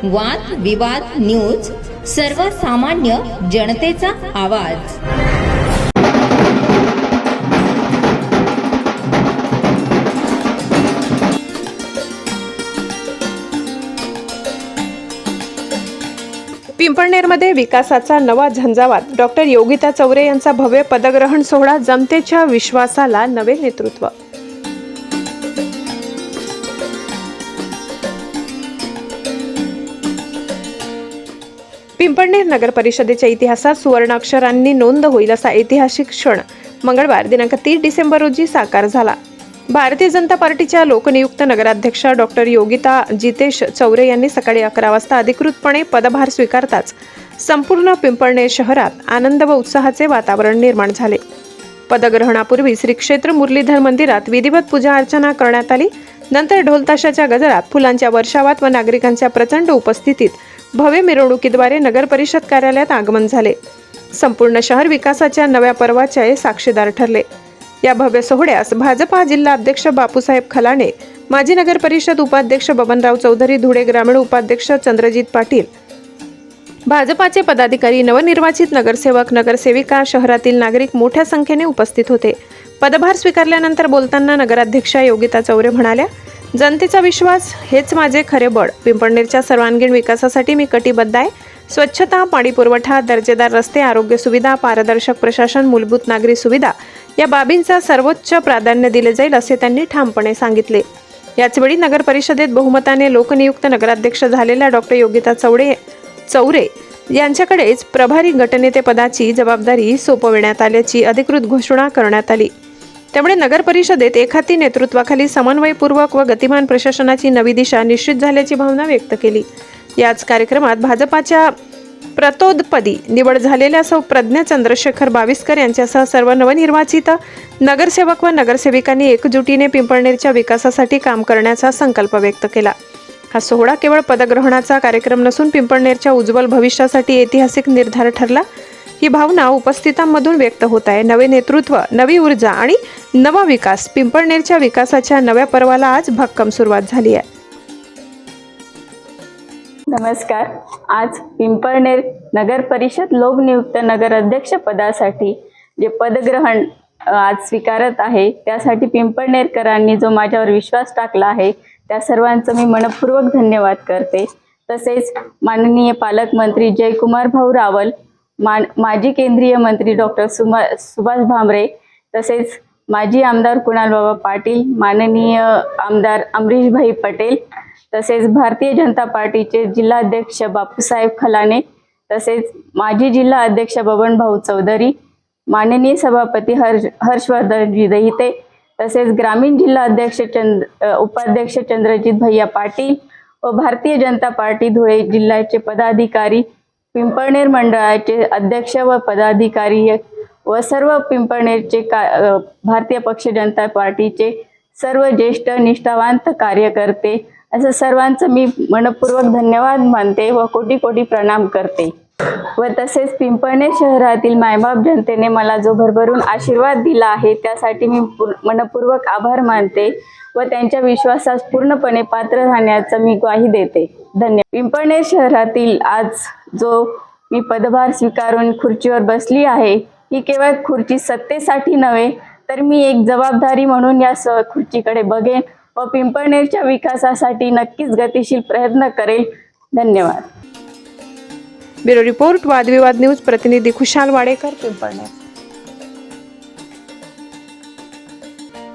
वाद विवाद न्यूज, सर्वसामान्य जनतेचा आवाज। पिंपळनेरमध्ये विकासाचा नवा झंझावात। डॉक्टर योगिता चौरे यांचा भव्य पदग्रहण सोहळा। जनतेच्या विश्वासाला नवे नेतृत्व। पिंपळनेर नगर परिषदेच्या इतिहासात सुवर्णाक्षरांनी नोंद होईल असा ऐतिहासिक क्षण मंगळवार दिनांक 30 डिसेंबर रोजी साकार झाला। भारतीय जनता पार्टीच्या लोकनियुक्त नगराध्यक्षा डॉक्टर योगिता जितेश चौरे यांनी सकाळी 11 वाजता अधिकृतपणे पदभार स्वीकारताच संपूर्ण पिंपळनेर शहरात आनंद व उत्साहाचे वातावरण निर्माण झाले। पदग्रहणापूर्वी श्री क्षेत्र मुरलीधर मंदिरात विधिवत पूजा अर्चना करण्यात आली। नंतर ढोलताशाच्या गजरात, फुलांच्या वर्षावात व नागरिकांच्या प्रचंड उपस्थितीत भव्य मिरवणुकीद्वारे नगर परिषद कार्यालयात आगमन झाले। संपूर्ण शहर विकासाच्या नव्या पर्वाचे साक्षीदार ठरले। या भव्य सोहळ्यास भाजपा जिल्हा अध्यक्ष बापूसाहेब खलाणे, माजी नगर परिषद उपाध्यक्ष बबनराव चौधरी, धुळे ग्रामीण उपाध्यक्ष चंद्रजीत पाटील, भाजपाचे पदाधिकारी, नवनिर्वाचित नगरसेवक, नगरसेविका, शहरातील नागरिक मोठ्या संख्येने उपस्थित होते। पदभार स्वीकारल्यानंतर बोलताना नगराध्यक्षा योगिता चौरे म्हणाल्या, जनतेचा विश्वास हेच माझे खरे बळ। पिंपळनेरच्या सर्वांगीण विकासासाठी मी कटिबद्ध आहे। स्वच्छता, पाणी पुरवठा, दर्जेदार रस्ते, आरोग्य सुविधा, पारदर्शक प्रशासन, मूलभूत नागरी सुविधा या बाबींचा सर्वोच्च प्राधान्य दिले जाईल असे त्यांनी ठामपणे सांगितले। याचवेळी नगर परिषदेत बहुमताने लोकनियुक्त नगराध्यक्ष झालेल्या डॉक्टर योगिता चौरे यांच्याकडेच प्रभारी गटनेते पदाची जबाबदारी सोपविण्यात आल्याची अधिकृत घोषणा करण्यात आली। त्यामुळे नगर परिषदेत एकहाती नेतृत्वाखाली समन्वयपूर्वक व गतिमान प्रशासनाची नवी दिशा निश्चित झाल्याची भावना व्यक्त केली। याच कार्यक्रमात भाजपाच्या प्रतोदपदी निवड झालेल्या सौ प्रज्ञा चंद्रशेखर बाविस्कर यांच्यासह सर्व नवनिर्वाचित नगरसेवक व नगरसेविकांनी एकजुटीने पिंपळनेरच्या विकासासाठी काम करण्याचा संकल्प व्यक्त केला। हा सोहळा केवळ पदग्रहणाचा कार्यक्रम नसून पिंपळनेरच्या उज्ज्वल भविष्यासाठी ऐतिहासिक निर्धार ठरला। ही भावना उपस्थितांमधून व्यक्त होत आहे। नवे नेतृत्व, नवी ऊर्जा आणि नवा विकास। पिंपळनेरच्या विकासाच्या नव्या पर्वाला आज भक्कम सुरुवात झाली आहे। नमस्कार। आज पिंपळनेर नगर परिषद लोकनियुक्त नगराध्यक्ष पदासाठी जे पदग्रहण आज स्वीकारत आहे, त्यासाठी पिंपळनेरकरांनी जो माझ्यावर विश्वास टाकला आहे त्या सर्वांचं मी मनपूर्वक धन्यवाद करते। तसेच माननीय पालकमंत्री जयकुमार भाऊ रावल, माजी केंद्रीय मंत्री डॉक्टर सुभाष भामरे, तसेच माजी आमदार कुणाल बाबा पाटील, माननीय आमदार अमरीश भाई पटेल, तसेच भारतीय जनता पार्टीचे जिल्हाध्यक्ष बापूसाहेब खलाणे, तसेच माजी जिल्हा अध्यक्ष बबनभाऊ चौधरी, माननीय सभापती हर्षवर्धनजी दहिते, तसेच ग्रामीण जिल्हा अध्यक्ष उपाध्यक्ष चंद्रजीत भैया पाटील व भारतीय जनता पार्टी धुळे जिल्ह्याचे पदाधिकारी, पिंपळनेर मंडळाचे अध्यक्ष व पदाधिकारी व सर्व पिंपळनेरचे भारतीय पक्ष जनता पार्टीचे सर्व ज्येष्ठ निष्ठावंत कार्यकर्ते, असं सर्वांचं मी मनपूर्वक धन्यवाद मानते व कोटी कोटी प्रणाम करते। व तसेच पिंपळनेर शहरातील मायबाप जनतेने मला जो भरभरून आशीर्वाद दिला आहे त्यासाठी मी मनपूर्वक आभार मानते व त्यांच्या विश्वासास पूर्णपणे पात्र राहण्याचं मी ग्वाही देते। धन्यवाद। पिंपळनेर शहरातील आज जो मी पदभार स्वीकारून खुर्चीवर बसली आहे, ही केवळ खुर्ची सत्तेसाठी नव्हे तर मी एक जबाबदारी म्हणून या खुर्चीकडे बघेन व पिंपळनेरच्या विकासासाठी नक्कीच गतिशील प्रयत्न करेल। धन्यवाद। ब्युरो रिपोर्ट, वादविवाद न्यूज, प्रतिनिधी खुशाल वाडेकर, पिंपळनेर।